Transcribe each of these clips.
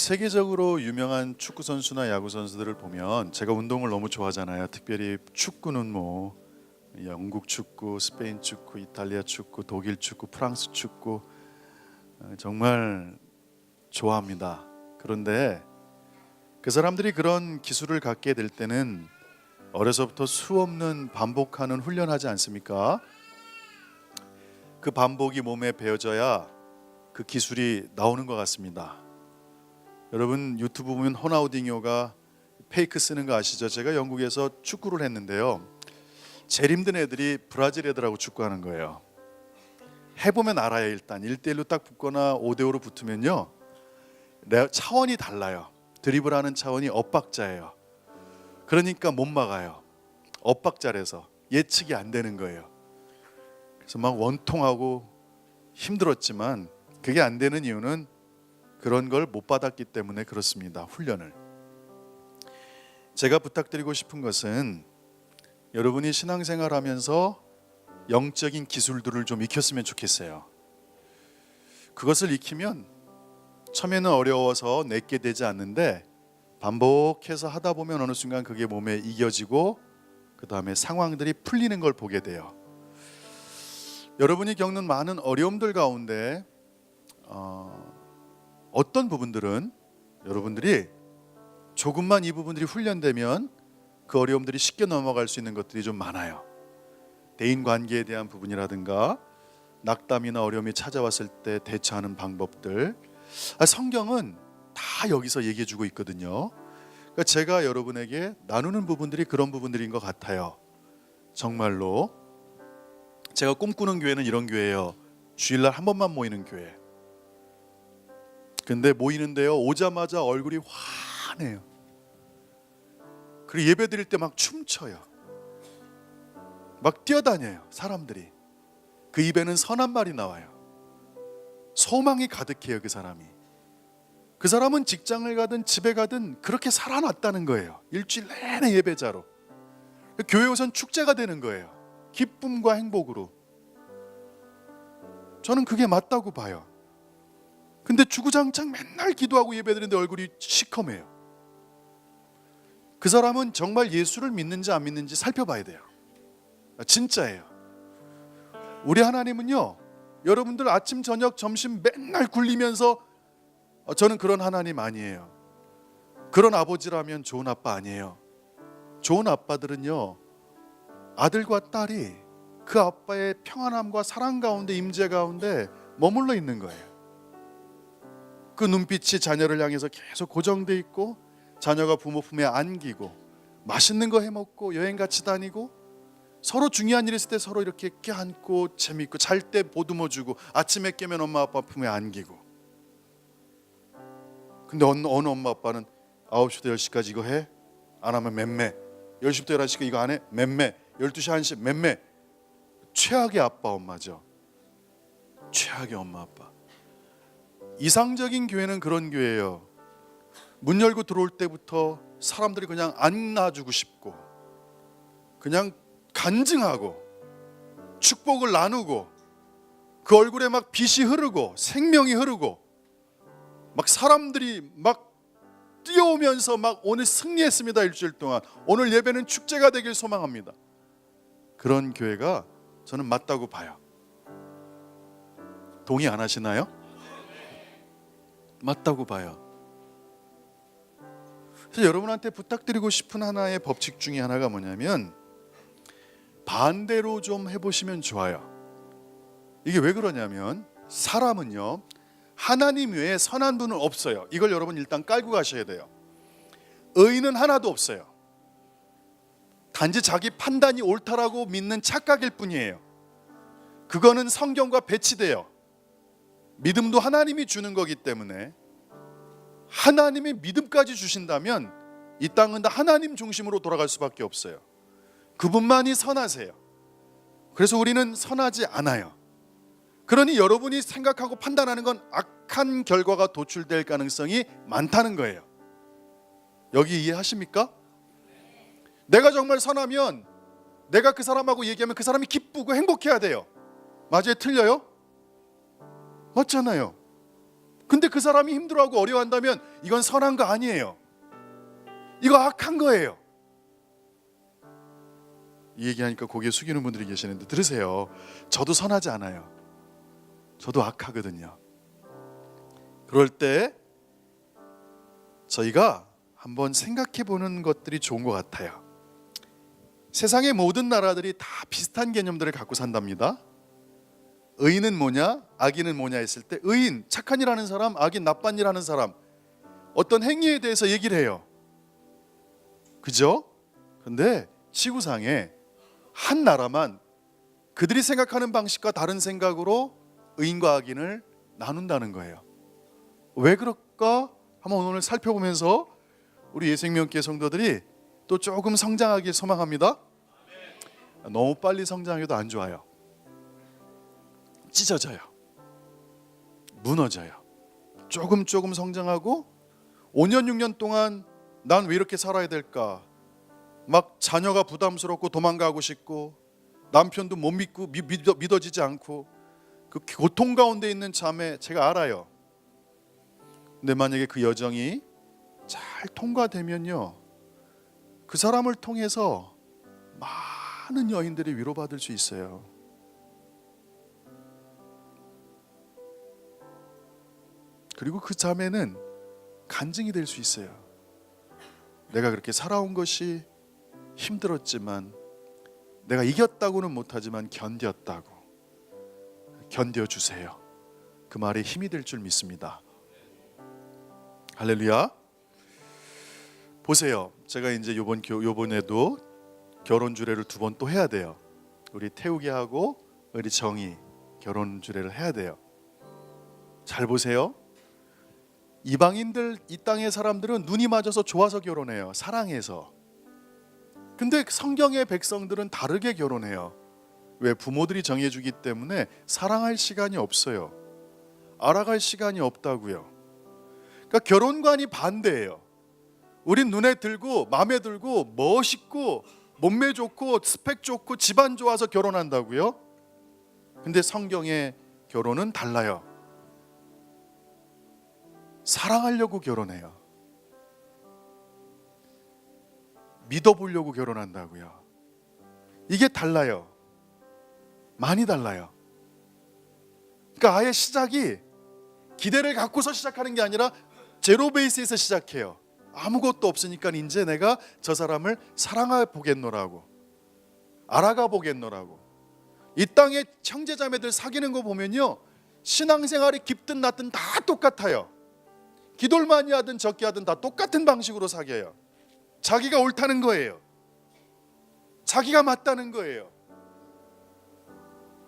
세계적으로 유명한 축구 선수나 야구 선수들을 보면 제가 운동을 너무 좋아하잖아요. 특별히 축구는 뭐 영국 축구, 스페인 축구, 이탈리아 축구, 독일 축구, 프랑스 축구 정말 좋아합니다. 그런데 그 사람들이 그런 기술을 갖게 될 때는 어려서부터 수없는 반복하는 훈련하지 않습니까? 그 반복이 몸에 배어져야 그 기술이 나오는 것 같습니다. 여러분 유튜브 보면 호나우딩요가 페이크 쓰는 거 아시죠? 제가 영국에서 축구를 했는데요. 제일 힘든 애들이 브라질 애들하고 축구하는 거예요. 해보면 알아요. 일단 1대1로 딱 붙거나 5대5로 붙으면요, 차원이 달라요. 드리블하는 차원이 엇박자예요. 그러니까 못 막아요. 엇박자라서 예측이 안 되는 거예요. 그래서 막 원통하고 힘들었지만 그게 안 되는 이유는 그런 걸 못 받았기 때문에 그렇습니다. 훈련을. 제가 부탁드리고 싶은 것은 여러분이 신앙생활하면서 영적인 기술들을 좀 익혔으면 좋겠어요. 그것을 익히면 처음에는 어려워서 내게 되지 않는데 반복해서 하다 보면 어느 순간 그게 몸에 이겨지고 그 다음에 상황들이 풀리는 걸 보게 돼요. 여러분이 겪는 많은 어려움들 가운데 어떤 부분들은 여러분들이 조금만 이 부분들이 훈련되면 그 어려움들이 쉽게 넘어갈 수 있는 것들이 좀 많아요. 대인관계에 대한 부분이라든가 낙담이나 어려움이 찾아왔을 때 대처하는 방법들, 성경은 다 여기서 얘기해 주고 있거든요. 그러니까 제가 여러분에게 나누는 부분들이 그런 부분들인 것 같아요. 정말로 제가 꿈꾸는 교회는 이런 교회예요. 주일날 한 번만 모이는 교회. 근데 모이는데요, 오자마자 얼굴이 환해요. 그리고 예배 드릴 때 막 춤춰요. 막 뛰어다녀요. 사람들이. 그 입에는 선한 말이 나와요. 소망이 가득해요. 그 사람이. 그 사람은 직장을 가든 집에 가든 그렇게 살아났다는 거예요. 일주일 내내 예배자로. 교회 우선 축제가 되는 거예요. 기쁨과 행복으로. 저는 그게 맞다고 봐요. 근데 주구장창 맨날 기도하고 예배드리는데 얼굴이 시커매요. 그 사람은 정말 예수를 믿는지 안 믿는지 살펴봐야 돼요. 진짜예요. 우리 하나님은요, 여러분들 아침 저녁 점심 맨날 굴리면서 저는 그런 하나님 아니에요. 그런 아버지라면 좋은 아빠 아니에요. 좋은 아빠들은요, 아들과 딸이 그 아빠의 평안함과 사랑 가운데, 임재 가운데 머물러 있는 거예요. 그 눈빛이 자녀를 향해서 계속 고정돼 있고, 자녀가 부모 품에 안기고 맛있는 거 해먹고 여행 같이 다니고 서로 중요한 일 있을 때 서로 이렇게 껴안고 재밌고, 잘 때 보듬어주고 아침에 깨면 엄마 아빠 품에 안기고. 근데 어느 엄마 아빠는 9시부터 10시까지 이거 해? 안 하면 맴매. 10시부터 11시까지 이거 안 해? 맴매. 12시 1시 맴매. 최악의 아빠 엄마죠. 최악의 엄마 아빠. 이상적인 교회는 그런 교회예요. 문 열고 들어올 때부터 사람들이 그냥 안아주고 싶고, 그냥 간증하고 축복을 나누고, 그 얼굴에 막 빛이 흐르고 생명이 흐르고, 막 사람들이 막 뛰어오면서 막 오늘 승리했습니다. 일주일 동안 오늘 예배는 축제가 되길 소망합니다. 그런 교회가 저는 맞다고 봐요. 동의 안 하시나요? 맞다고 봐요. 그래서 여러분한테 부탁드리고 싶은 하나의 법칙 중에 하나가 뭐냐면, 반대로 좀 해보시면 좋아요. 이게 왜 그러냐면, 사람은요, 하나님 외에 선한 분은 없어요. 이걸 여러분 일단 깔고 가셔야 돼요. 의인은 하나도 없어요. 단지 자기 판단이 옳다라고 믿는 착각일 뿐이에요. 그거는 성경과 배치돼요. 믿음도 하나님이 주는 거기 때문에, 하나님이 믿음까지 주신다면 이 땅은 다 하나님 중심으로 돌아갈 수밖에 없어요. 그분만이 선하세요. 그래서 우리는 선하지 않아요. 그러니 여러분이 생각하고 판단하는 건 악한 결과가 도출될 가능성이 많다는 거예요. 여기 이해하십니까? 내가 정말 선하면 내가 그 사람하고 얘기하면 그 사람이 기쁘고 행복해야 돼요. 맞아요? 틀려요? 맞잖아요. 근데 그 사람이 힘들어하고 어려워한다면 이건 선한 거 아니에요. 이거 악한 거예요. 이 얘기하니까 고개 숙이는 분들이 계시는데 들으세요. 저도 선하지 않아요. 저도 악하거든요. 그럴 때 저희가 한번 생각해 보는 것들이 좋은 것 같아요. 세상의 모든 나라들이 다 비슷한 개념들을 갖고 산답니다. 의인은 뭐냐, 악인은 뭐냐 했을 때 의인, 착한 일 하는 사람, 악인, 나쁜 일 하는 사람, 어떤 행위에 대해서 얘기를 해요. 그죠? 근데 지구상에 한 나라만 그들이 생각하는 방식과 다른 생각으로 의인과 악인을 나눈다는 거예요. 왜 그럴까? 한번 오늘 살펴보면서 우리 예생명교회 성도들이 또 조금 성장하길 소망합니다. 너무 빨리 성장해도 안 좋아요. 찢어져요. 무너져요. 조금 성장하고 5년 6년 동안 난 왜 이렇게 살아야 될까? 막 자녀가 부담스럽고 도망가고 싶고 남편도 못 믿고 믿어지지 않고 그 고통 가운데 있는 참에 제가 알아요. 근데 만약에 그 여정이 잘 통과되면요, 그 사람을 통해서 많은 여인들이 위로받을 수 있어요. 그리고 그 자매는 간증이 될 수 있어요. 내가 그렇게 살아온 것이 힘들었지만 내가 이겼다고는 못하지만 견뎠다고. 견뎌주세요. 그 말이 힘이 될 줄 믿습니다. 할렐루야. 보세요. 제가 이제 요번에도 결혼 주례를 2번 또 해야 돼요. 우리 태우기하고 우리 정희 결혼 주례를 해야 돼요. 잘 보세요. 이방인들, 이 땅의 사람들은 눈이 맞아서 좋아서 결혼해요. 사랑해서. 근데 성경의 백성들은 다르게 결혼해요. 왜? 부모들이 정해주기 때문에 사랑할 시간이 없어요. 알아갈 시간이 없다고요. 그러니까 결혼관이 반대예요. 우린 눈에 들고 마음에 들고 멋있고 몸매 좋고 스펙 좋고 집안 좋아서 결혼한다고요. 근데 성경의 결혼은 달라요. 사랑하려고 결혼해요. 믿어보려고 결혼한다고요. 이게 달라요. 많이 달라요. 그러니까 아예 시작이 기대를 갖고서 시작하는 게 아니라 제로 베이스에서 시작해요. 아무것도 없으니까 이제 내가 저 사람을 사랑해 보겠노라고, 알아가 보겠노라고. 이 땅의 형제자매들 사귀는 거 보면요, 신앙생활이 깊든 낮든 다 똑같아요. 기도를 많이 하든 적게 하든 다 똑같은 방식으로 사귀어요. 자기가 옳다는 거예요. 자기가 맞다는 거예요.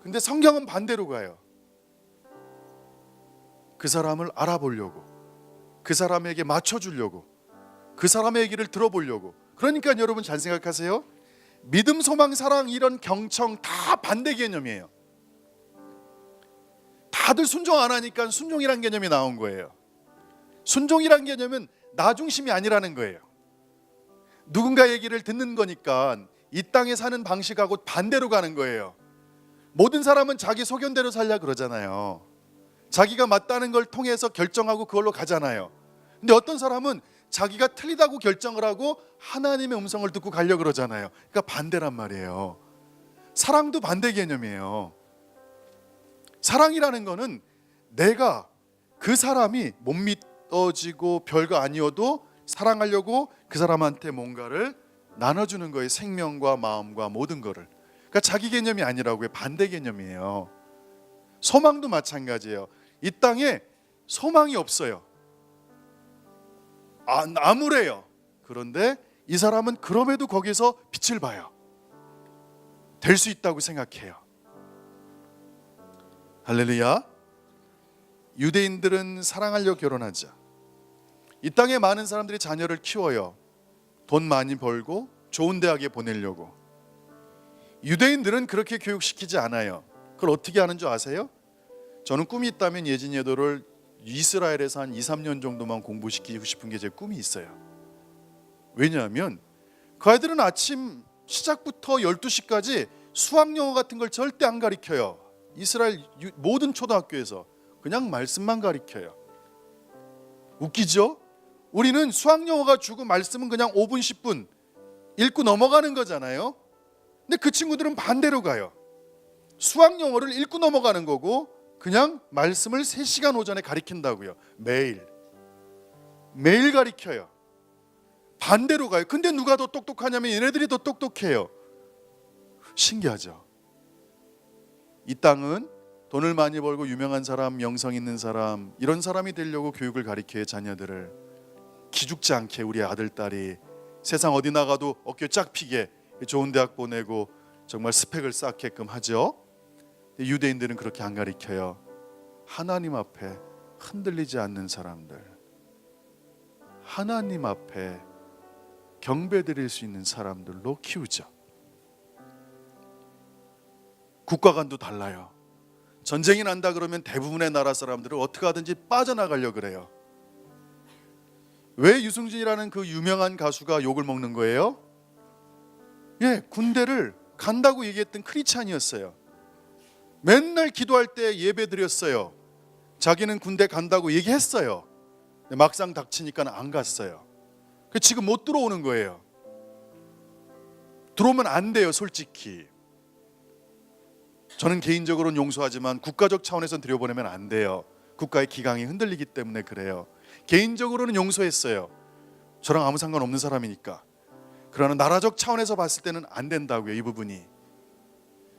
근데 성경은 반대로 가요. 그 사람을 알아보려고, 그 사람에게 맞춰주려고, 그 사람의 얘기를 들어보려고. 그러니까 여러분 잘 생각하세요. 믿음, 소망, 사랑 이런 경청 다 반대 개념이에요. 다들 순종 안 하니까 순종이란 개념이 나온 거예요. 순종이란 개념은 나 중심이 아니라는 거예요. 누군가 얘기를 듣는 거니까 이 땅에 사는 방식하고 반대로 가는 거예요. 모든 사람은 자기 소견대로 살려 그러잖아요. 자기가 맞다는 걸 통해서 결정하고 그걸로 가잖아요. 근데 어떤 사람은 자기가 틀리다고 결정을 하고 하나님의 음성을 듣고 가려고 그러잖아요. 그러니까 반대란 말이에요. 사랑도 반대 개념이에요. 사랑이라는 거는 내가 그 사람이 못 믿어지고 별거 아니어도 사랑하려고 그 사람한테 뭔가를 나눠주는 거예요. 생명과 마음과 모든 거를. 그러니까 자기 개념이 아니라고요. 반대 개념이에요. 소망도 마찬가지예요. 이 땅에 소망이 없어요. 암울해요. 그런데 이 사람은 그럼에도 거기서 빛을 봐요. 될 수 있다고 생각해요. 할렐루야. 유대인들은 사랑하려고 결혼하자. 이 땅에 많은 사람들이 자녀를 키워요. 돈 많이 벌고 좋은 대학에 보내려고. 유대인들은 그렇게 교육시키지 않아요. 그걸 어떻게 하는 줄 아세요? 저는 꿈이 있다면 예진이 애들을 이스라엘에서 한 2, 3년 정도만 공부시키고 싶은 게 제 꿈이 있어요. 왜냐하면 그 아이들은 아침 시작부터 12시까지 수학 영어 같은 걸 절대 안 가르쳐요. 이스라엘 모든 초등학교에서 그냥 말씀만 가르쳐요. 웃기죠? 우리는 수학영어가 주고 말씀은 그냥 5분 10분 읽고 넘어가는 거잖아요. 근데 그 친구들은 반대로 가요. 수학영어를 읽고 넘어가는 거고 그냥 말씀을 3시간 오전에 가르친다고요. 매일 가르쳐요. 반대로 가요. 근데 누가 더 똑똑하냐면 얘네들이 더 똑똑해요. 신기하죠? 이 땅은 돈을 많이 벌고 유명한 사람, 명성 있는 사람, 이런 사람이 되려고 교육을 가르쳐요. 자녀들을 기죽지 않게 우리 아들, 딸이 세상 어디 나가도 어깨 쫙 피게 좋은 대학 보내고 정말 스펙을 쌓게끔 하죠. 유대인들은 그렇게 안 가르쳐요. 하나님 앞에 흔들리지 않는 사람들, 하나님 앞에 경배드릴 수 있는 사람들로 키우죠. 국가 간도 달라요. 전쟁이 난다 그러면 대부분의 나라 사람들은 어떻게 하든지 빠져나가려고 그래요. 왜 유승준이라는 그 유명한 가수가 욕을 먹는 거예요? 군대를 간다고 얘기했던 크리스찬이었어요. 맨날 기도할 때 예배 드렸어요. 자기는 군대 간다고 얘기했어요. 막상 닥치니까 안 갔어요. 지금 못 들어오는 거예요. 들어오면 안 돼요, 솔직히. 저는 개인적으로는 용서하지만 국가적 차원에서는 들여보내면 안 돼요. 국가의 기강이 흔들리기 때문에 그래요. 개인적으로는 용서했어요. 저랑 아무 상관없는 사람이니까. 그러나 나라적 차원에서 봤을 때는 안 된다고요, 이 부분이.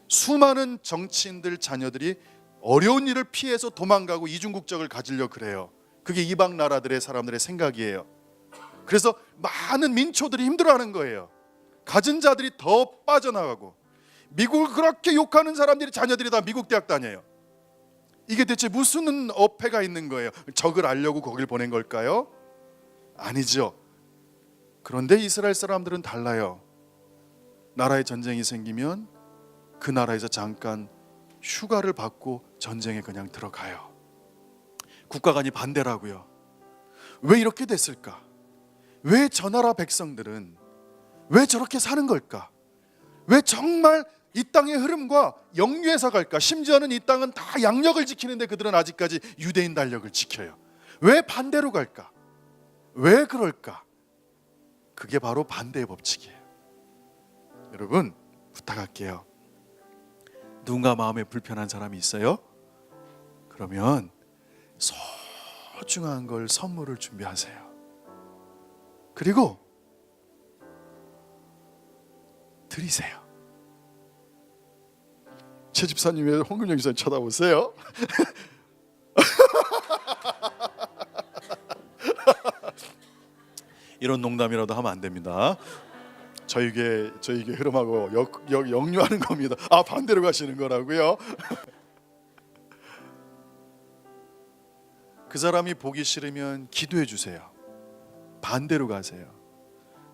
수많은 정치인들 자녀들이 어려운 일을 피해서 도망가고 이중국적을 가지려고 그래요. 그게 이방 나라들의 사람들의 생각이에요. 그래서 많은 민초들이 힘들어하는 거예요. 가진 자들이 더 빠져나가고, 미국을 그렇게 욕하는 사람들이 자녀들이 다 미국 대학 다녀요. 이게 대체 무슨 어폐가 있는 거예요? 적을 알려고 거길 보낸 걸까요? 아니죠. 그런데 이스라엘 사람들은 달라요. 나라에 전쟁이 생기면 그 나라에서 잠깐 휴가를 받고 전쟁에 그냥 들어가요. 국가관이 반대라고요. 왜 이렇게 됐을까? 왜 저 나라 백성들은 왜 저렇게 사는 걸까? 왜 정말 이 땅의 흐름과 역류해서 갈까? 심지어는 이 땅은 다 양력을 지키는데 그들은 아직까지 유대인 달력을 지켜요. 왜 반대로 갈까? 왜 그럴까? 그게 바로 반대의 법칙이에요. 여러분, 부탁할게요. 누군가 마음에 불편한 사람이 있어요? 그러면 소중한 걸 선물을 준비하세요. 그리고 드리세요. 최 집사님 왜 홍금영 기사님 쳐다보세요? 이런 농담이라도 하면 안 됩니다. 저에게 흐름하고 역류하는 겁니다. 반대로 가시는 거라고요? 그 사람이 보기 싫으면 기도해 주세요. 반대로 가세요.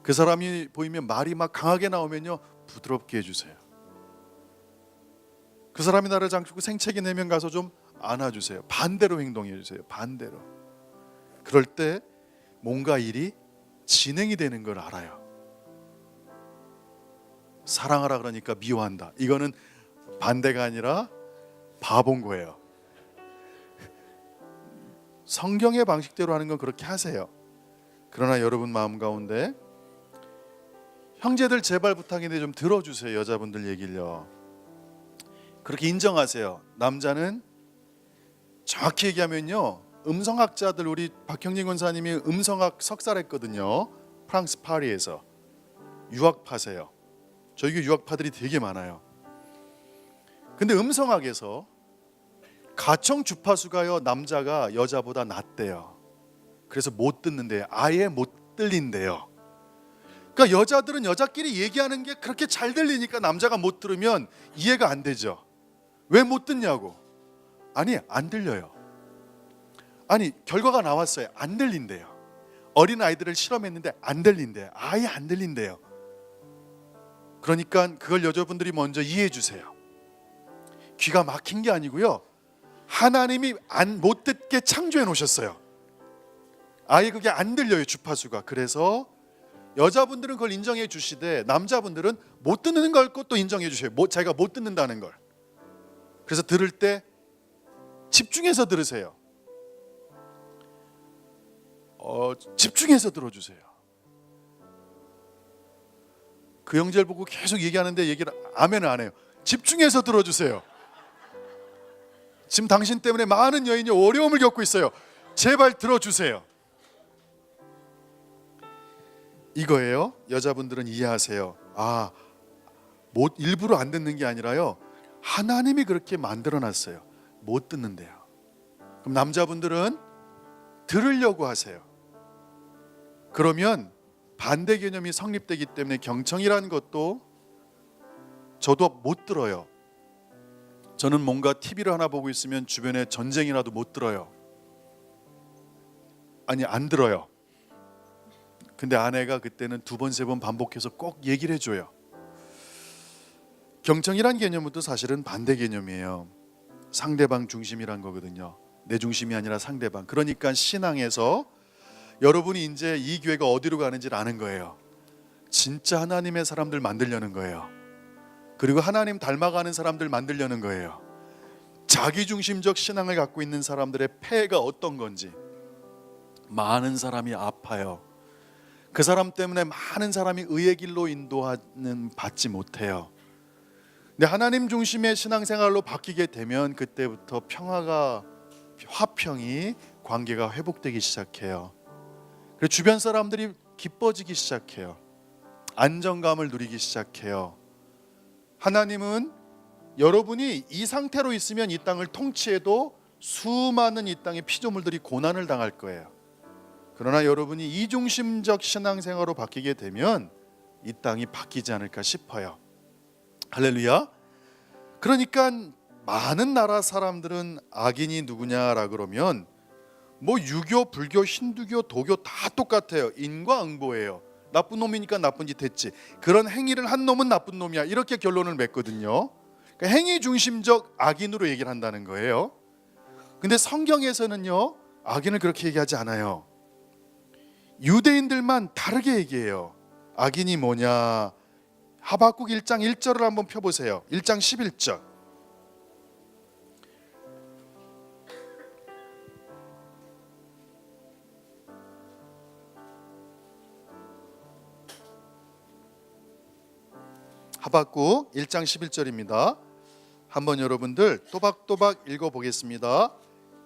그 사람이 보이면 말이 막 강하게 나오면요, 부드럽게 해주세요. 그 사람이 나를 장추고 생채기 내면 가서 좀 안아주세요. 반대로 행동해 주세요. 반대로. 그럴 때 뭔가 일이 진행이 되는 걸 알아요. 사랑하라 그러니까 미워한다. 이거는 반대가 아니라 바본 거예요. 성경의 방식대로 하는 건 그렇게 하세요. 그러나 여러분 마음 가운데 형제들 제발 부탁인데 좀 들어주세요. 여자분들 얘기를요. 그렇게 인정하세요. 남자는 정확히 얘기하면요, 음성학자들, 우리 박형진 권사님이 음성학 석사를 했거든요. 프랑스 파리에서. 유학파세요. 저희 교회 유학파들이 되게 많아요. 근데 음성학에서 가청 주파수가요, 남자가 여자보다 낮대요. 그래서 못 듣는데요. 아예 못 들린대요. 그러니까 여자들은 여자끼리 얘기하는 게 그렇게 잘 들리니까 남자가 못 들으면 이해가 안 되죠. 왜 못 듣냐고. 아니, 안 들려요. 아니, 결과가 나왔어요. 안 들린대요. 어린 아이들을 실험했는데 안 들린대요. 아예 안 들린대요. 그러니까 그걸 여자분들이 먼저 이해해 주세요. 귀가 막힌 게 아니고요, 하나님이 못 듣게 창조해 놓으셨어요. 아예 그게 안 들려요, 주파수가. 그래서 여자분들은 그걸 인정해 주시되 남자분들은 못 듣는 걸 또 인정해 주셔요. 자기가 못 듣는다는 걸. 그래서 들을 때 집중해서 들으세요. 집중해서 들어주세요. 그 형제를 보고 계속 얘기하는데 얘기를 아멘을 안 해요. 집중해서 들어주세요. 지금 당신 때문에 많은 여인이 어려움을 겪고 있어요. 제발 들어주세요. 이거예요. 여자분들은 이해하세요. 못 일부러 안 듣는 게 아니라요, 하나님이 그렇게 만들어놨어요. 못 듣는데요. 그럼 남자분들은 들으려고 하세요. 그러면 반대 개념이 성립되기 때문에 경청이라는 것도 저도 못 들어요. 저는 뭔가 TV를 하나 보고 있으면 주변에 전쟁이라도 못 들어요. 아니, 안 들어요. 근데 아내가 그때는 2번, 3번 반복해서 꼭 얘기를 해줘요. 경청이란 개념은 또 사실은 반대 개념이에요. 상대방 중심이란 거거든요. 내 중심이 아니라 상대방. 그러니까 신앙에서 여러분이 이제 이 교회가 어디로 가는지를 아는 거예요. 진짜 하나님의 사람들 만들려는 거예요. 그리고 하나님 닮아가는 사람들 만들려는 거예요. 자기중심적 신앙을 갖고 있는 사람들의 폐해가 어떤 건지. 많은 사람이 아파요. 그 사람 때문에 많은 사람이 의의 길로 인도하는 받지 못해요. 근데 하나님 중심의 신앙생활로 바뀌게 되면 그때부터 화평이, 관계가 회복되기 시작해요. 그리고 주변 사람들이 기뻐지기 시작해요. 안정감을 누리기 시작해요. 하나님은 여러분이 이 상태로 있으면 이 땅을 통치해도 수많은 이 땅의 피조물들이 고난을 당할 거예요. 그러나 여러분이 이중심적 신앙생활로 바뀌게 되면 이 땅이 바뀌지 않을까 싶어요. 할렐루야. 그러니까 많은 나라 사람들은 악인이 누구냐라 그러면 뭐 유교, 불교, 힌두교, 도교 다 똑같아요. 인과응보예요. 나쁜 놈이니까 나쁜 짓 했지. 그런 행위를 한 놈은 나쁜 놈이야. 이렇게 결론을 맺거든요. 그러니까 행위 중심적 악인으로 얘기를 한다는 거예요. 근데 성경에서는요, 악인을 그렇게 얘기하지 않아요. 유대인들만 다르게 얘기해요. 악인이 뭐냐? 하박국 1장 1절을 한번 펴보세요. 1장 11절. 하박국 1장 11절입니다. 한번 여러분들 또박또박 읽어보겠습니다.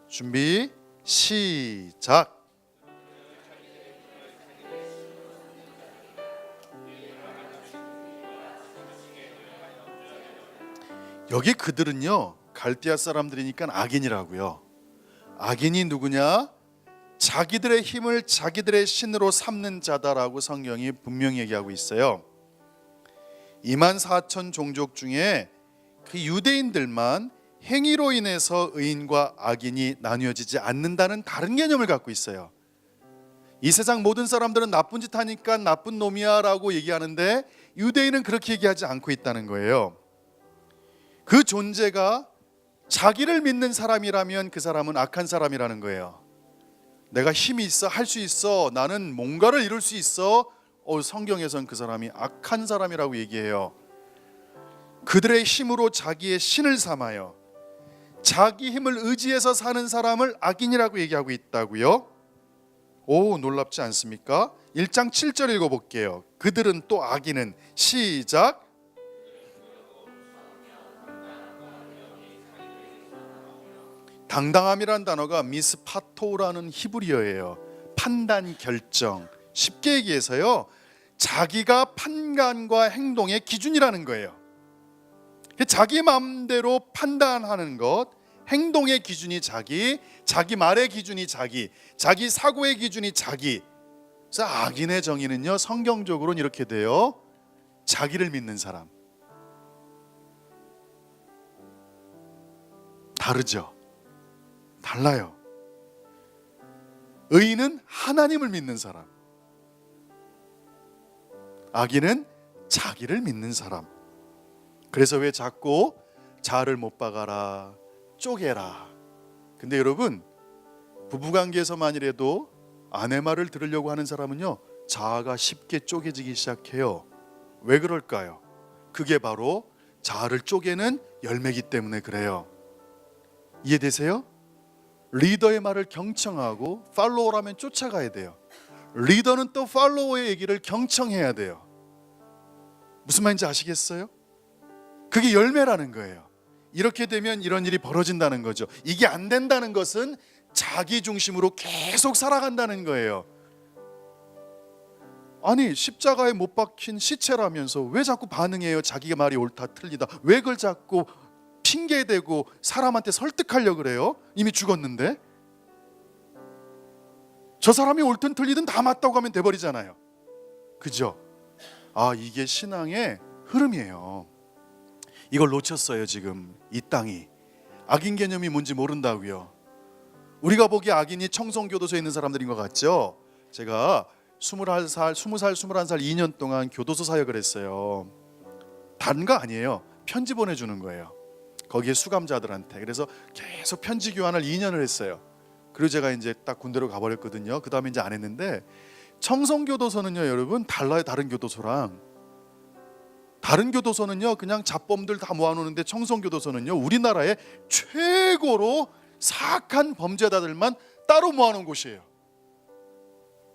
준비 시작. 여기 그들은요, 갈대아 사람들이니까 악인이라고요. 악인이 누구냐? 자기들의 힘을 자기들의 신으로 삼는 자다라고 성경이 분명히 얘기하고 있어요. 24,000 종족 중에 그 유대인들만 행위로 인해서 의인과 악인이 나뉘어지지 않는다는 다른 개념을 갖고 있어요. 이 세상 모든 사람들은 나쁜 짓 하니까 나쁜 놈이야 라고 얘기하는데 유대인은 그렇게 얘기하지 않고 있다는 거예요. 그 존재가 자기를 믿는 사람이라면 그 사람은 악한 사람이라는 거예요. 내가 힘이 있어, 할 수 있어, 나는 뭔가를 이룰 수 있어, 성경에선 그 사람이 악한 사람이라고 얘기해요. 그들의 힘으로 자기의 신을 삼아요. 자기 힘을 의지해서 사는 사람을 악인이라고 얘기하고 있다고요. 오, 놀랍지 않습니까? 1장 7절 읽어볼게요. 그들은 또 악인은 시작. 당당함이란 단어가 미스파토라는 히브리어예요. 판단, 결정. 쉽게 얘기해서요, 자기가 판단과 행동의 기준이라는 거예요. 자기 마음대로 판단하는 것, 행동의 기준이 자기 말의 기준이 자기 사고의 기준이 자기. 그래서 악인의 정의는요, 성경적으로는 이렇게 돼요. 자기를 믿는 사람. 다르죠? 달라요. 의인은 하나님을 믿는 사람, 악인은 자기를 믿는 사람. 그래서 왜 자꾸 자아를 못 박아라, 쪼개라. 근데 여러분, 부부관계에서만이라도 아내 말을 들으려고 하는 사람은요, 자아가 쉽게 쪼개지기 시작해요. 왜 그럴까요? 그게 바로 자아를 쪼개는 열매이기 때문에 그래요. 이해되세요? 리더의 말을 경청하고 팔로워라면 쫓아가야 돼요. 리더는 또 팔로워의 얘기를 경청해야 돼요. 무슨 말인지 아시겠어요? 그게 열매라는 거예요. 이렇게 되면 이런 일이 벌어진다는 거죠. 이게 안 된다는 것은 자기 중심으로 계속 살아간다는 거예요. 아니, 십자가에 못 박힌 시체라면서 왜 자꾸 반응해요? 자기가 말이 옳다 틀리다. 왜 그걸 자꾸 핑계대고 사람한테 설득하려고 그래요? 이미 죽었는데. 저 사람이 옳든 틀리든 다 맞다고 하면 돼버리잖아요. 그죠? 이게 신앙의 흐름이에요. 이걸 놓쳤어요. 지금 이 땅이 악인 개념이 뭔지 모른다고요. 우리가 보기에 악인이 청송교도소에 있는 사람들인 것 같죠? 제가 20살, 21살 2년 동안 교도소 사역을 했어요. 다른 거 아니에요. 편지 보내주는 거예요. 거기에 수감자들한테. 그래서 계속 편지 교환을 2년을 했어요. 그리고 제가 이제 딱 군대로 가버렸거든요. 그 다음에 이제 안 했는데, 청송교도소는요 여러분 달라요. 다른 교도소랑. 다른 교도소는요 그냥 잡범들 다 모아놓는데, 청송교도소는요 우리나라의 최고로 사악한 범죄자들만 따로 모아놓은 곳이에요.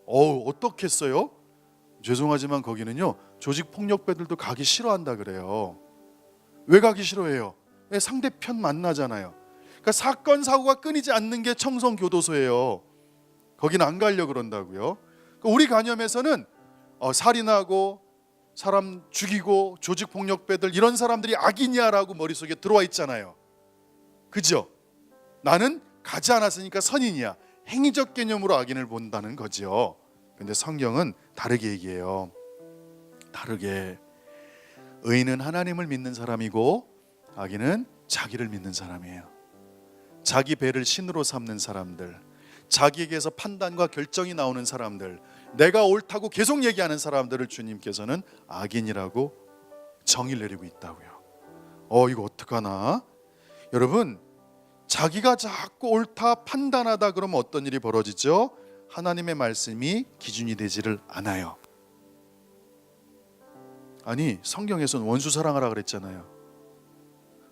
어떻겠어요? 죄송하지만 거기는요 조직폭력배들도 가기 싫어한다 그래요. 왜 가기 싫어해요? 상대편 만나잖아요. 그러니까 사건 사고가 끊이지 않는 게 청송교도소예요. 거기는 안 가려고 그런다고요. 우리 관념에서는 살인하고 사람 죽이고 조직폭력배들 이런 사람들이 악인이야라고 머릿속에 들어와 있잖아요. 그죠? 나는 가지 않았으니까 선인이야. 행위적 개념으로 악인을 본다는 거죠. 근데 성경은 다르게 얘기해요. 다르게. 의인은 하나님을 믿는 사람이고 악인은 자기를 믿는 사람이에요. 자기 배를 신으로 삼는 사람들, 자기에게서 판단과 결정이 나오는 사람들, 내가 옳다고 계속 얘기하는 사람들을 주님께서는 악인이라고 정의를 내리고 있다고요. 이거 어떡하나? 여러분, 자기가 자꾸 옳다 판단하다 그러면 어떤 일이 벌어지죠? 하나님의 말씀이 기준이 되지를 않아요. 아니, 성경에서는 원수 사랑하라 그랬잖아요.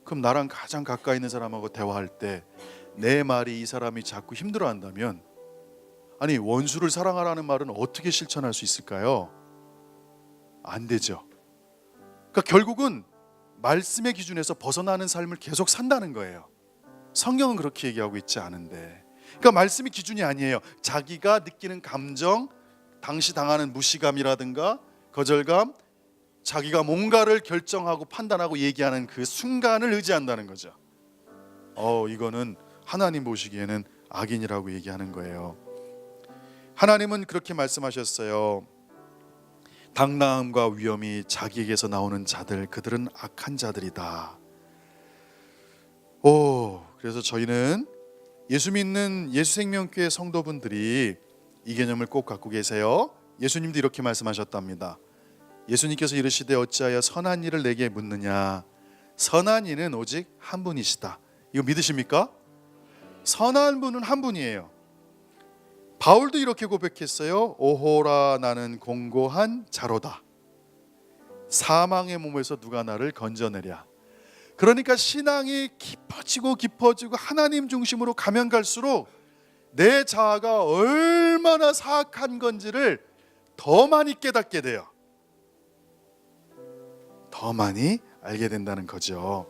그럼 나랑 가장 가까이 있는 사람하고 대화할 때 내 말이 이 사람이 자꾸 힘들어한다면, 아니 원수를 사랑하라는 말은 어떻게 실천할 수 있을까요? 안 되죠. 그러니까 결국은 말씀의 기준에서 벗어나는 삶을 계속 산다는 거예요. 성경은 그렇게 얘기하고 있지 않은데. 그러니까 말씀이 기준이 아니에요. 자기가 느끼는 감정, 당시 당하는 무시감이라든가 거절감, 자기가 뭔가를 결정하고 판단하고 얘기하는 그 순간을 의지한다는 거죠. 이거는 하나님 보시기에는 악인이라고 얘기하는 거예요. 하나님은 그렇게 말씀하셨어요. 당당함과 위엄이 자기에게서 나오는 자들, 그들은 악한 자들이다. 그래서 저희는 예수 믿는 예수생명교회 성도분들이 이 개념을 꼭 갖고 계세요. 예수님도 이렇게 말씀하셨답니다. 예수님께서 이르시되 어찌하여 선한 일을 내게 묻느냐. 선한 이는 오직 한 분이시다. 이거 믿으십니까? 선한 분은 한 분이에요. 바울도 이렇게 고백했어요. 오호라 나는 공고한 자로다. 사망의 몸에서 누가 나를 건져내랴. 그러니까 신앙이 깊어지고 하나님 중심으로 가면 갈수록 내 자아가 얼마나 사악한 건지를 더 많이 깨닫게 돼요. 더 많이 알게 된다는 거죠.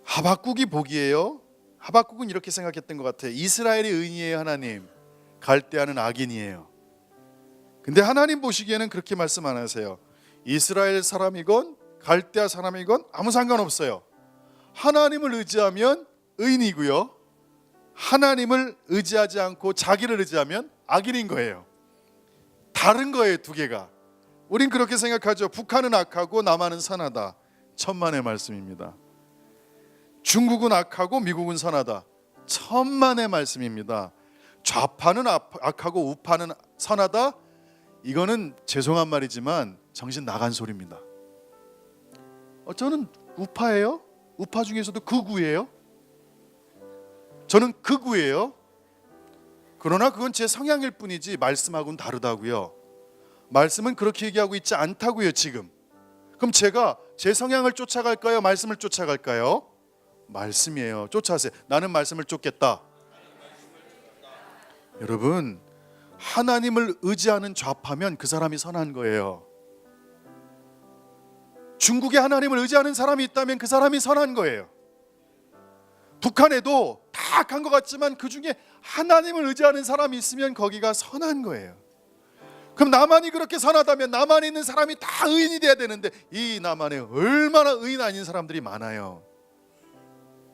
하박국이 보기에요. 하박국은 이렇게 생각했던 것 같아요. 이스라엘의 의인이에요. 하나님. 갈대아는 악인이에요. 근데 하나님 보시기에는 그렇게 말씀 안 하세요. 이스라엘 사람이건 갈대아 사람이건 아무 상관없어요. 하나님을 의지하면 의인이고요, 하나님을 의지하지 않고 자기를 의지하면 악인인 거예요. 다른 거예요, 두 개가. 우린 그렇게 생각하죠. 북한은 악하고 남한은 선하다. 천만의 말씀입니다. 중국은 악하고 미국은 선하다. 천만의 말씀입니다. 좌파는 악하고 우파는 선하다. 이거는 죄송한 말이지만 정신 나간 소리입니다. 저는 우파예요. 우파 중에서도 극우예요. 저는 극우예요. 그러나 그건 제 성향일 뿐이지 말씀하고는 다르다고요. 말씀은 그렇게 얘기하고 있지 않다고요. 지금 그럼 제가 제 성향을 쫓아갈까요? 말씀을 쫓아갈까요? 말씀이에요. 쫓아가세요. 나는 말씀을 쫓겠다. 여러분, 하나님을 의지하는 좌파면 그 사람이 선한 거예요. 중국에 하나님을 의지하는 사람이 있다면 그 사람이 선한 거예요. 북한에도 다 악한 것 같지만 그 중에 하나님을 의지하는 사람이 있으면 거기가 선한 거예요. 그럼 남한이 그렇게 선하다면 남한에 있는 사람이 다 의인이 돼야 되는데 이 남한에 얼마나 의인 아닌 사람들이 많아요.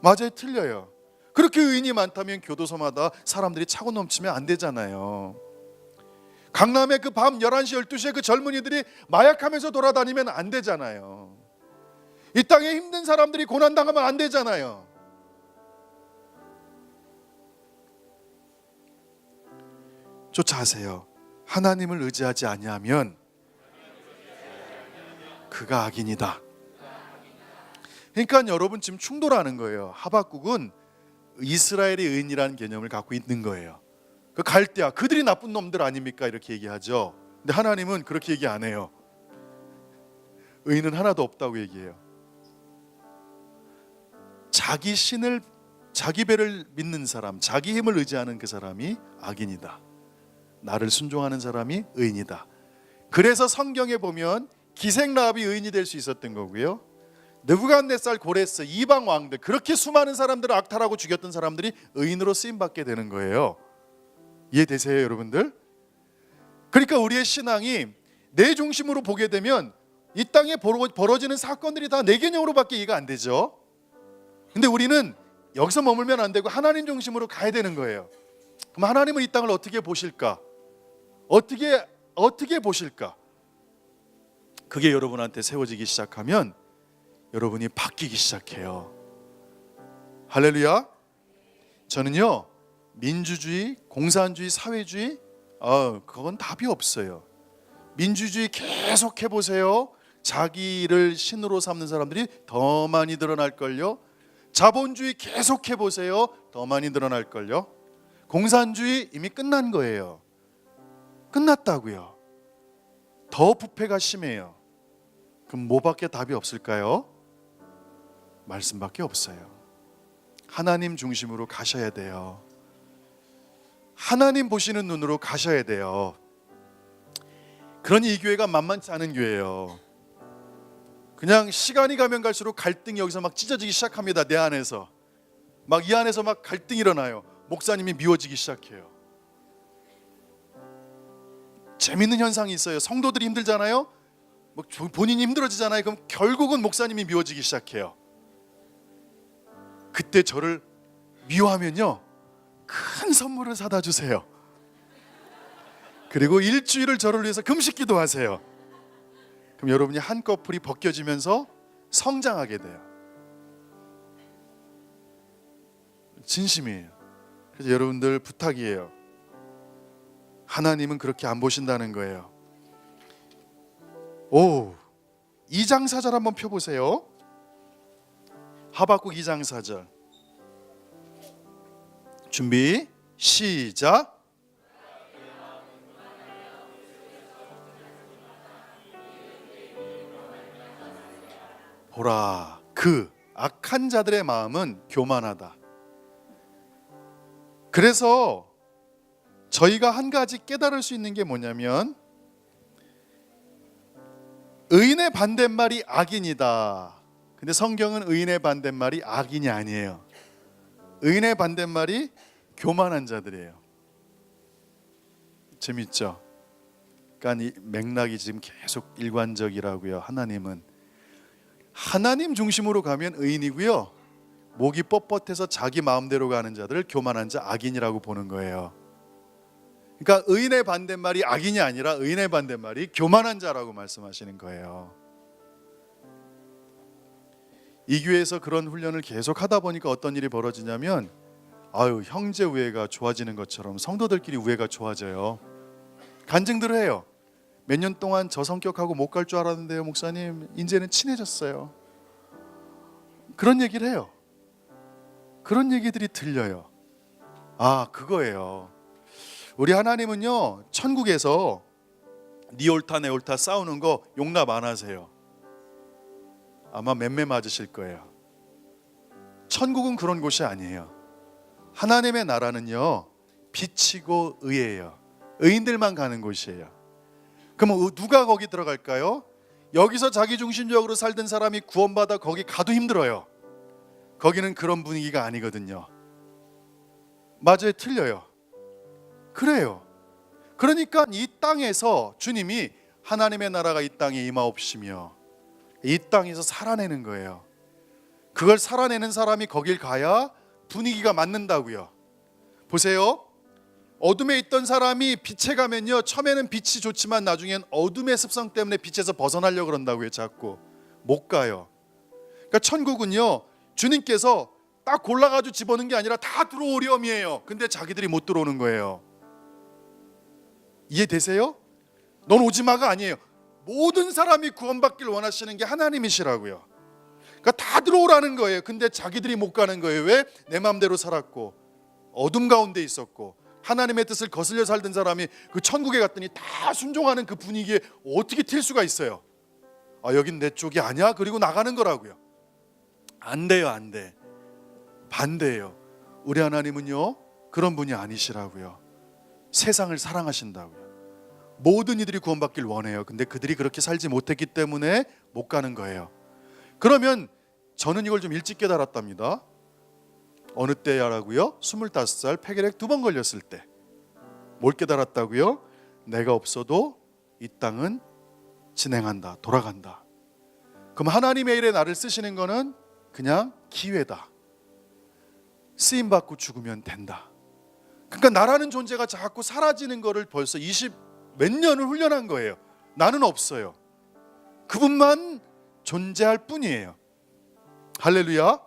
맞아요, 틀려요. 그렇게 의인이 많다면 교도소마다 사람들이 차고 넘치면 안 되잖아요. 강남에 그 밤 11시 12시에 그 젊은이들이 마약하면서 돌아다니면 안 되잖아요. 이 땅에 힘든 사람들이 고난당하면 안 되잖아요. 쫓아하세요. 하나님을 의지하지 아니하면 그가 악인이다. 그러니까 여러분 지금 충돌하는 거예요. 하박국은 이스라엘의 의인이라는 개념을 갖고 있는 거예요. 그 갈대아, 그들이 나쁜 놈들 아닙니까? 이렇게 얘기하죠. 근데 하나님은 그렇게 얘기 안 해요. 의인은 하나도 없다고 얘기해요. 자기 신을, 자기 배를 믿는 사람, 자기 힘을 의지하는 그 사람이 악인이다. 나를 순종하는 사람이 의인이다. 그래서 성경에 보면 기생라합이 의인이 될 수 있었던 거고요. 느부갓네살, 고레스, 이방 왕들, 그렇게 수많은 사람들을 악탈하고 죽였던 사람들이 의인으로 쓰임받게 되는 거예요. 이해되세요, 여러분들? 그러니까 우리의 신앙이 내 중심으로 보게 되면 이 땅에 벌어지는 사건들이 다 내 개념으로밖에 이해가 안 되죠. 근데 우리는 여기서 머물면 안 되고 하나님 중심으로 가야 되는 거예요. 그럼 하나님은 이 땅을 어떻게 보실까? 어떻게 보실까? 그게 여러분한테 세워지기 시작하면 여러분이 바뀌기 시작해요. 할렐루야. 저는요, 민주주의, 공산주의, 사회주의, 그건 답이 없어요. 민주주의 계속 해보세요. 자기를 신으로 삼는 사람들이 더 많이 늘어날걸요. 자본주의 계속 해보세요. 더 많이 늘어날걸요. 공산주의 이미 끝난 거예요. 끝났다고요. 더 부패가 심해요. 그럼 뭐밖에 답이 없을까요? 말씀밖에 없어요. 하나님 중심으로 가셔야 돼요. 하나님 보시는 눈으로 가셔야 돼요. 그러니 이 교회가 만만치 않은 교회예요. 그냥 시간이 가면 갈수록 갈등이 여기서 막 찢어지기 시작합니다. 내 안에서 막 이 안에서 막 갈등이 일어나요. 목사님이 미워지기 시작해요. 재밌는 현상이 있어요. 성도들이 힘들잖아요. 본인이 힘들어지잖아요. 그럼 결국은 목사님이 미워지기 시작해요. 그때 저를 미워하면요, 큰 선물을 사다 주세요. 그리고 일주일을 저를 위해서 금식기도 하세요. 그럼 여러분이 한꺼풀이 벗겨지면서 성장하게 돼요. 진심이에요. 그래서 여러분들 부탁이에요. 하나님은 그렇게 안 보신다는 거예요. 2장 4절 한번 펴보세요. 하박국 2장 4절. 준비 시작. 보라, 그 악한 자들의 마음은 교만하다. 그래서 저희가 한 가지 깨달을 수 있는 게 뭐냐면, 의인의 반대말이 악인이다. 근데 성경은 의인의 반대말이 악인이 아니에요. 의인의 반대말이 교만한 자들이에요. 재밌죠? 그러니까 이 맥락이 지금 계속 일관적이라고요. 하나님은 하나님 중심으로 가면 의인이고요, 목이 뻣뻣해서 자기 마음대로 가는 자들을 교만한 자, 악인이라고 보는 거예요. 그러니까 의인의 반대말이 악인이 아니라 의인의 반대말이 교만한 자라고 말씀하시는 거예요. 이 교회에서 그런 훈련을 계속 하다 보니까 어떤 일이 벌어지냐면, 형제 우애가 좋아지는 것처럼 성도들끼리 우애가 좋아져요. 간증들을 해요. 몇 년 동안 저 성격하고 못 갈 줄 알았는데요, 목사님, 이제는 친해졌어요. 그런 얘기를 해요. 그런 얘기들이 들려요. 그거예요. 우리 하나님은요, 천국에서 니 옳다 내 옳다 싸우는 거 용납 안 하세요. 아마 맴매 맞으실 거예요. 천국은 그런 곳이 아니에요. 하나님의 나라는요, 빛이고 의예요. 의인들만 가는 곳이에요. 그럼 누가 거기 들어갈까요? 여기서 자기중심적으로 살던 사람이 구원받아 거기 가도 힘들어요. 거기는 그런 분위기가 아니거든요. 맞아요, 틀려요. 그래요. 그러니까 이 땅에서 주님이 하나님의 나라가 이 땅에 임하옵시며 이 땅에서 살아내는 거예요. 그걸 살아내는 사람이 거길 가야 분위기가 맞는다고요. 보세요. 어둠에 있던 사람이 빛에 가면요, 처음에는 빛이 좋지만 나중엔 어둠의 습성 때문에 빛에서 벗어나려고 그런다고요. 자꾸 못 가요. 그러니까 천국은요, 주님께서 딱 골라가지고 집어넣은 게 아니라 다 들어오렴이에요. 근데 자기들이 못 들어오는 거예요. 이해되세요? 넌 오지마가 아니에요. 모든 사람이 구원받기를 원하시는 게 하나님이시라고요. 그러니까 다 들어오라는 거예요. 근데 자기들이 못 가는 거예요. 왜? 내 마음대로 살았고 어둠 가운데 있었고 하나님의 뜻을 거슬려 살던 사람이 그 천국에 갔더니 다 순종하는 그 분위기에 어떻게 튈 수가 있어요? 아, 여긴 내 쪽이 아니야? 그리고 나가는 거라고요. 안 돼요, 안 돼. 반대예요. 우리 하나님은요, 그런 분이 아니시라고요. 세상을 사랑하신다고요. 모든 이들이 구원받길 원해요. 근데 그들이 그렇게 살지 못했기 때문에 못 가는 거예요. 그러면 저는 이걸 좀 일찍 깨달았답니다. 어느 때야라고요? 25살 폐결핵 2번 걸렸을 때. 뭘 깨달았다고요? 내가 없어도 이 땅은 진행한다, 돌아간다. 그럼 하나님의 일에 나를 쓰시는 거는 그냥 기회다. 쓰임받고 죽으면 된다. 그러니까 나라는 존재가 자꾸 사라지는 거를 벌써 20 몇 년을 훈련한 거예요. 나는 없어요. 그분만 존재할 뿐이에요. 할렐루야.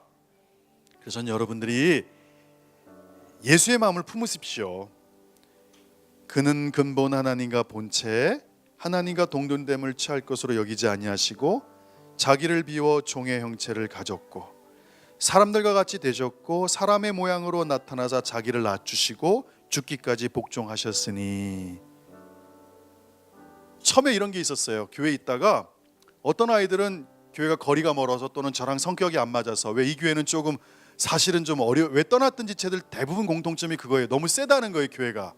그래서 저는 여러분들이 예수의 마음을 품으십시오. 그는 근본 하나님과 본체 하나님과 동등됨을 취할 것으로 여기지 아니하시고 자기를 비워 종의 형체를 가졌고 사람들과 같이 되셨고 사람의 모양으로 나타나사 자기를 낮추시고 죽기까지 복종하셨으니. 처음에 이런 게 있었어요. 교회에 있다가 어떤 아이들은 교회가 거리가 멀어서 또는 저랑 성격이 안 맞아서 왜 이 교회는 조금 사실은 좀 왜 떠났든지 쟤들 대부분 공통점이 그거예요. 너무 세다는 거예요. 교회가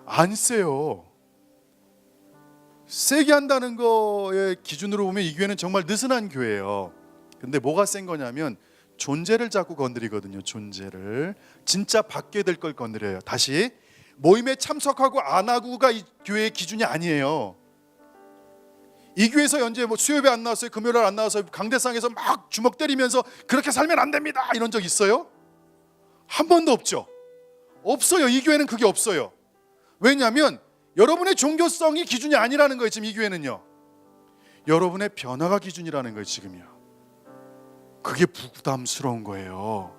안 세요. 세게 한다는 거의 기준으로 보면 이 교회는 정말 느슨한 교회예요. 근데 뭐가 센 거냐면 존재를 자꾸 건드리거든요. 존재를 진짜 받게 될 걸 건드려요. 다시 모임에 참석하고 안 하고가 이 교회의 기준이 아니에요. 이 교회에서 현재 수요일에 안 나왔어요. 금요일에 안 나와서 강대상에서 막 주먹 때리면서 그렇게 살면 안 됩니다 이런 적 있어요? 한 번도 없죠. 없어요. 이 교회는 그게 없어요. 왜냐하면 여러분의 종교성이 기준이 아니라는 거예요. 지금 이 교회는요, 여러분의 변화가 기준이라는 거예요. 지금요. 그게 부담스러운 거예요.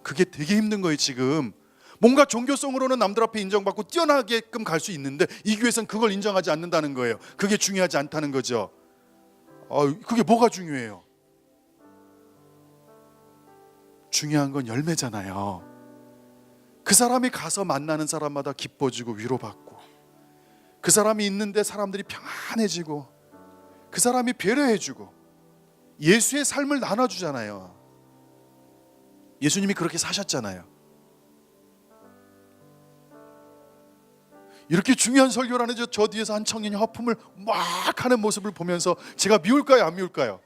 그게 되게 힘든 거예요. 지금 뭔가 종교성으로는 남들 앞에 인정받고 뛰어나게끔 갈 수 있는데 이 교회에서는 그걸 인정하지 않는다는 거예요. 그게 중요하지 않다는 거죠. 그게 뭐가 중요해요? 중요한 건 열매잖아요. 그 사람이 가서 만나는 사람마다 기뻐지고 위로받고 그 사람이 있는데 사람들이 평안해지고 그 사람이 배려해주고 예수의 삶을 나눠주잖아요. 예수님이 그렇게 사셨잖아요. 이렇게 중요한 설교를 하는 저 뒤에서 한 청년이 허품을 막 하는 모습을 보면서 제가 미울까요? 안 미울까요?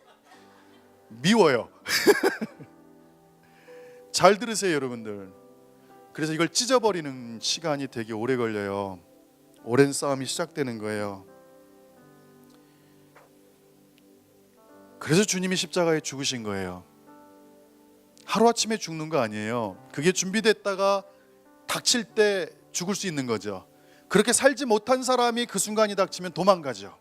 미워요. 잘 들으세요 여러분들. 그래서 이걸 찢어버리는 시간이 되게 오래 걸려요. 오랜 싸움이 시작되는 거예요. 그래서 주님이 십자가에 죽으신 거예요. 하루아침에 죽는 거 아니에요. 그게 준비됐다가 닥칠 때 죽을 수 있는 거죠. 그렇게 살지 못한 사람이 그 순간이 닥치면 도망가죠.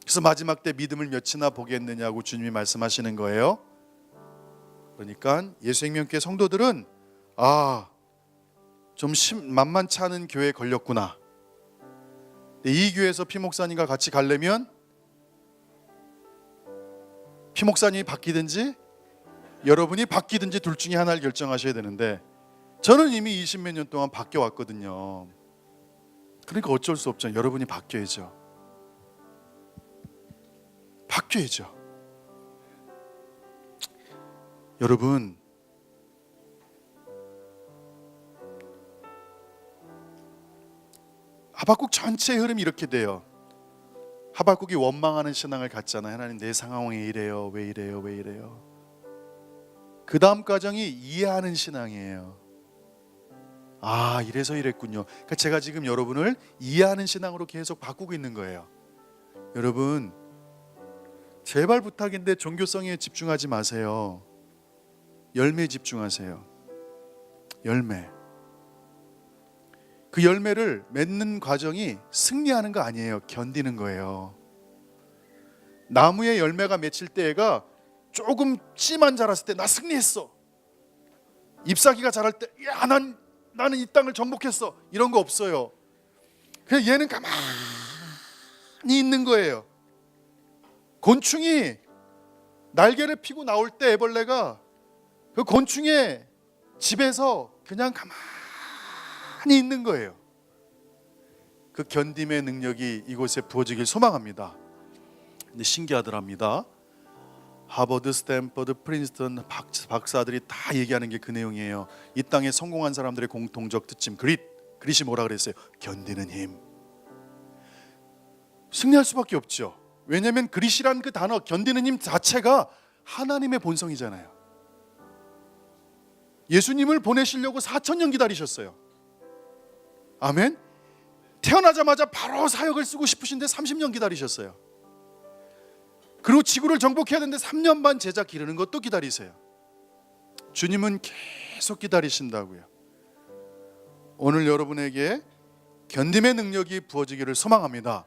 그래서 마지막 때 믿음을 몇이나 보겠느냐고 주님이 말씀하시는 거예요. 그러니까 예수생명교회 성도들은 좀 만만치 않은 교회에 걸렸구나. 이 교회에서 피목사님과 같이 가려면 피목사님이 바뀌든지 여러분이 바뀌든지 둘 중에 하나를 결정하셔야 되는데 저는 이미 20몇 년 동안 바뀌어왔거든요. 그러니까 어쩔 수 없잖아요. 여러분이 바뀌어야죠. 바뀌어야죠. 여러분, 하박국 전체의 흐름이 이렇게 돼요. 하박국이 원망하는 신앙을 갖잖아요. 하나님, 내 상황이 이래요. 왜 이래요? 왜 이래요? 그 다음 과정이 이해하는 신앙이에요. 아, 이래서 이랬군요. 그러니까 제가 지금 여러분을 이해하는 신앙으로 계속 바꾸고 있는 거예요. 여러분, 제발 부탁인데 종교성에 집중하지 마세요. 열매에 집중하세요. 열매. 그 열매를 맺는 과정이 승리하는 거 아니에요. 견디는 거예요. 나무에 열매가 맺힐 때가 조금 씨만 자랐을 때 나 승리했어. 잎사귀가 자랄 때 야, 나는 이 땅을 정복했어. 이런 거 없어요. 그냥 얘는 가만히 있는 거예요. 곤충이 날개를 피고 나올 때 애벌레가 그 곤충의 집에서 그냥 가만히 있는 거예요. 그 견딤의 능력이 이곳에 부어지길 소망합니다. 근데 신기하더랍니다. 하버드, 스탠퍼드, 프린스턴 박사들이 다 얘기하는 게 그 내용이에요. 이 땅에 성공한 사람들의 공통적 특징, 그릿이 뭐라 그랬어요? 견디는 힘. 승리할 수밖에 없죠. 왜냐하면 그릿이란 그 단어, 견디는 힘 자체가 하나님의 본성이잖아요. 예수님을 보내시려고 4,000년 기다리셨어요. 아멘. 태어나자마자 바로 사역을 쓰고 싶으신데 30년 기다리셨어요. 그리고 지구를 정복해야 되는데 3년 반 제자 기르는 것도 기다리세요. 주님은 계속 기다리신다고요. 오늘 여러분에게 견딤의 능력이 부어지기를 소망합니다.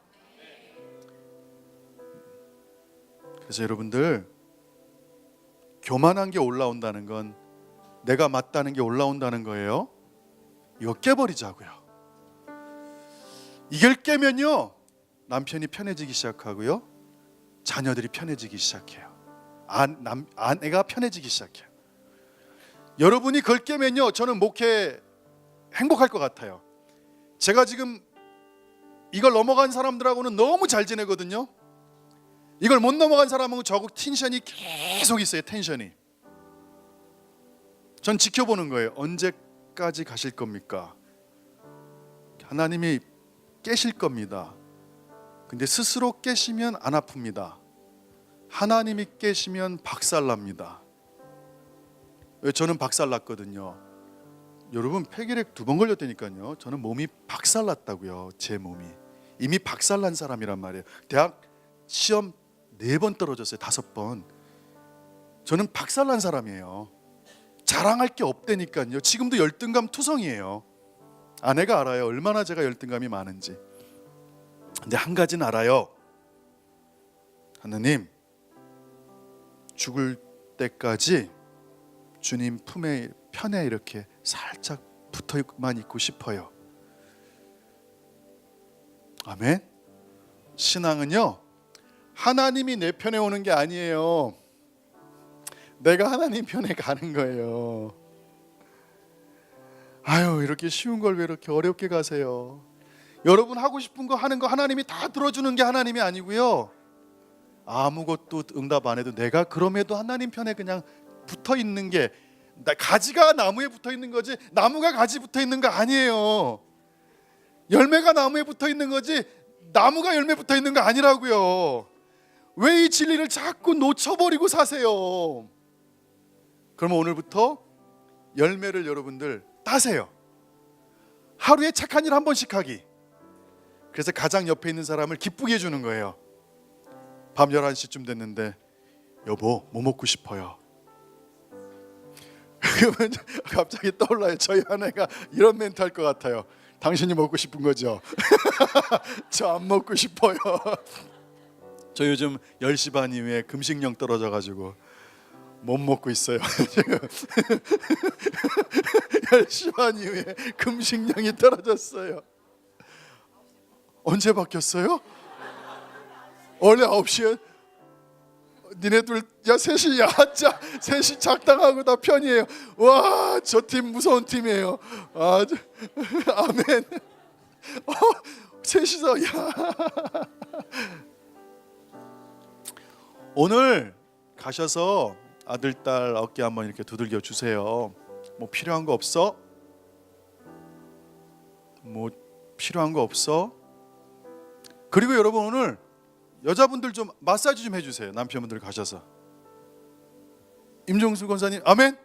그래서 여러분들, 교만한 게 올라온다는 건 내가 맞다는 게 올라온다는 거예요. 이거 깨버리자고요. 이걸 깨면요, 남편이 편해지기 시작하고요, 자녀들이 편해지기 시작해요. 아내가 편해지기 시작해요. 여러분이 그걸 깨면요, 저는 목회 행복할 것 같아요. 제가 지금 이걸 넘어간 사람들하고는 너무 잘 지내거든요. 이걸 못 넘어간 사람하고 저하고 텐션이 계속 있어요. 텐션이. 전 지켜보는 거예요. 언제까지 가실 겁니까? 하나님이 깨실 겁니다. 근데 스스로 깨시면 안 아픕니다. 하나님이 깨시면 박살납니다. 왜? 저는 박살났거든요. 여러분, 폐결핵 2번 걸렸다니까요. 저는 몸이 박살났다고요. 제 몸이 이미 박살난 사람이란 말이에요. 대학 시험 4번 떨어졌어요. 5번. 저는 박살난 사람이에요. 자랑할 게 없다니까요. 지금도 열등감 투성이에요. 아내가 알아요. 얼마나 제가 열등감이 많은지. 근데 한 가지는 알아요. 하나님, 죽을 때까지 주님 품에 편에 이렇게 살짝 붙어만 있고 싶어요. 아멘. 신앙은요, 하나님이 내 편에 오는 게 아니에요. 내가 하나님 편에 가는 거예요. 아유, 이렇게 쉬운 걸 왜 이렇게 어렵게 가세요? 여러분 하고 싶은 거 하는 거 하나님이 다 들어주는 게 하나님이 아니고요, 아무것도 응답 안 해도 내가 그럼에도 하나님 편에 그냥 붙어 있는 게, 가지가 나무에 붙어 있는 거지 나무가 가지 붙어 있는 거 아니에요. 열매가 나무에 붙어 있는 거지 나무가 열매 붙어 있는 거 아니라고요. 왜 이 진리를 자꾸 놓쳐버리고 사세요? 그러면 오늘부터 열매를 여러분들 따세요. 하루에 착한 일 한 번씩 하기. 그래서 가장 옆에 있는 사람을 기쁘게 해주는 거예요. 밤 11시쯤 됐는데, 여보 뭐 먹고 싶어요? 그러면 갑자기 떠올라요. 저희 아내가 이런 멘트 할 것 같아요. 당신이 먹고 싶은 거죠? 저 안 먹고 싶어요. 저 요즘 10시 반 이후에 금식령 떨어져가지고 못 먹고 있어요. 지금 10시 반 이후에 금식령이 떨어졌어요. 언제 바뀌었어요? 원래 9시에 니네들 야 3시 야자 3시 작당하고 다 편이에요. 와, 저 팀 무서운 팀이에요. 아, 아멘. 3시서 야. 오늘 가셔서 아들 딸 어깨 한번 이렇게 두들겨 주세요. 뭐 필요한 거 없어? 뭐 필요한 거 없어? 그리고 여러분 오늘 여자분들 좀 마사지 좀 해주세요. 남편분들 가셔서. 임종수 권사님 아멘?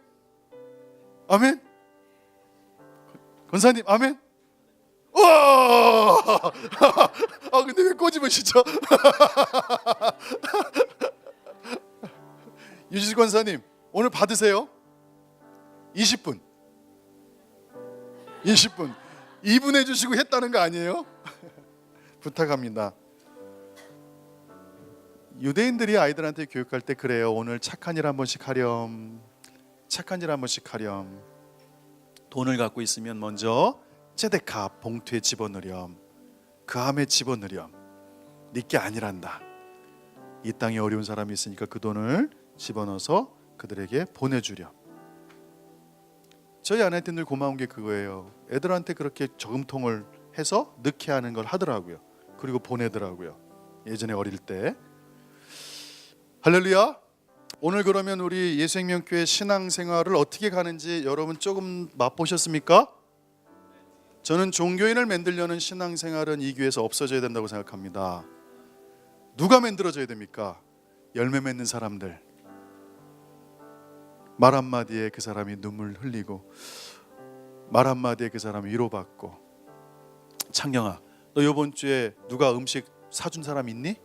아멘? 권사님 아멘? 우와! 근데 왜 꼬집으시죠? 유지수 권사님 오늘 받으세요. 20분 2분 해주시고 했다는 거 아니에요? 부탁합니다. 유대인들이 아이들한테 교육할 때 그래요. 오늘 착한 일 한 번씩 하렴. 착한 일 한 번씩 하렴. 돈을 갖고 있으면 먼저 제데카 봉투에 집어넣으렴. 그 암에 집어넣으렴. 네게 아니란다. 이 땅에 어려운 사람이 있으니까 그 돈을 집어넣어서 그들에게 보내주렴. 저희 아내한테 늘 고마운 게 그거예요. 애들한테 그렇게 저금통을 해서 넣게 하는 걸 하더라고요. 그리고 보내더라고요. 예전에 어릴 때. 할렐루야. 오늘 그러면 우리 예수생명교회 신앙생활을 어떻게 가는지 여러분 조금 맛보셨습니까? 저는 종교인을 만들려는 신앙생활은 이 교회에서 없어져야 된다고 생각합니다. 누가 만들어져야 됩니까? 열매 맺는 사람들. 말 한마디에 그 사람이 눈물 흘리고 말 한마디에 그 사람이 위로받고. 창경아, 너 이번 주에 누가 음식 사준 사람 있니?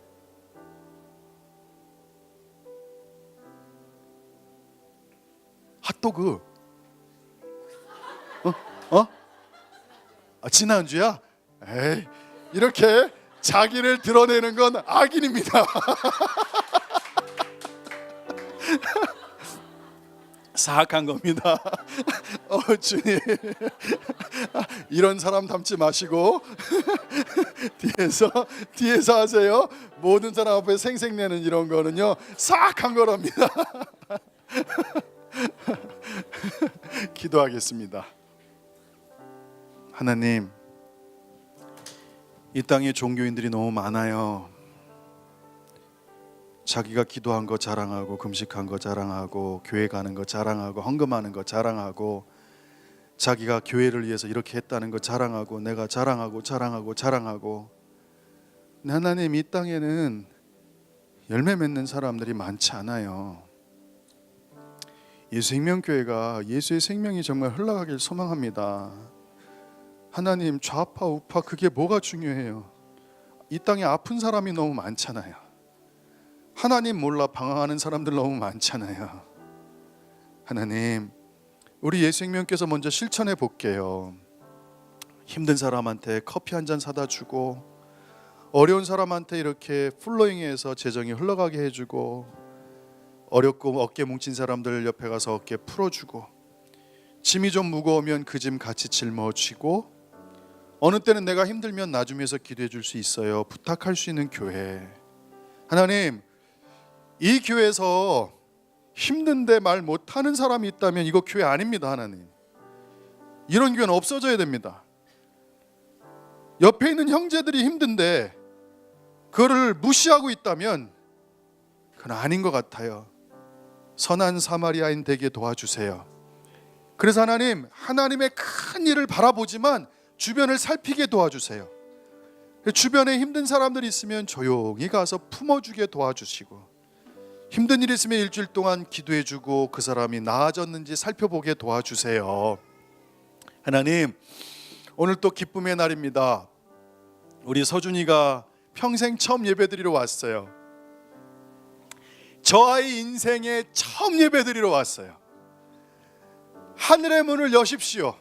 핫도그. 지난주야? 에이, 이렇게 자기를 드러내는 건 악인입니다. 사악한 겁니다. 주님, 이런 사람 닮지 마시고 뒤에서 하세요. 모든 사람 앞에 생색내는 이런 거는요 사악한 거랍니다. 기도하겠습니다. 하나님, 이 땅에 종교인들이 너무 많아요. 자기가 기도한 거 자랑하고 금식한 거 자랑하고 교회 가는 거 자랑하고 헌금하는 거 자랑하고 자기가 교회를 위해서 이렇게 했다는 거 자랑하고 내가 자랑하고 근데 하나님, 이 땅에는 열매 맺는 사람들이 많지 않아요. 예수생명교회가 예수의 생명이 정말 흘러가길 소망합니다. 하나님, 좌파 우파 그게 뭐가 중요해요? 이 땅에 아픈 사람이 너무 많잖아요. 하나님 몰라 방황하는 사람들 너무 많잖아요. 하나님, 우리 예수생명께서 먼저 실천해 볼게요. 힘든 사람한테 커피 한 잔 사다 주고 어려운 사람한테 이렇게 플로잉해서 재정이 흘러가게 해주고 어렵고 어깨 뭉친 사람들 옆에 가서 어깨 풀어주고 짐이 좀 무거우면 그 짐 같이 짊어지고 어느 때는 내가 힘들면 나 좀 위해서 기도해 줄 수 있어요. 부탁할 수 있는 교회. 하나님, 이 교회에서 힘든데 말 못하는 사람이 있다면 이거 교회 아닙니다. 하나님, 이런 교회는 없어져야 됩니다. 옆에 있는 형제들이 힘든데 그거를 무시하고 있다면 그건 아닌 것 같아요. 선한 사마리아인 되게 도와주세요. 그래서 하나님, 하나님의 큰 일을 바라보지만 주변을 살피게 도와주세요. 주변에 힘든 사람들이 있으면 조용히 가서 품어주게 도와주시고 힘든 일 있으면 일주일 동안 기도해주고 그 사람이 나아졌는지 살펴보게 도와주세요. 하나님, 오늘 또 기쁨의 날입니다. 우리 서준이가 평생 처음 예배드리러 왔어요. 저 아이 인생에 처음 예배드리러 왔어요. 하늘의 문을 여십시오.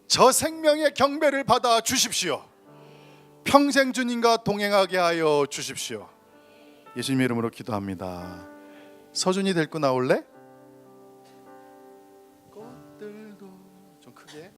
저 생명의 경배를 받아 주십시오. 평생 주님과 동행하게 하여 주십시오. 예수님 이름으로 기도합니다. 서준이 데리고 나올래?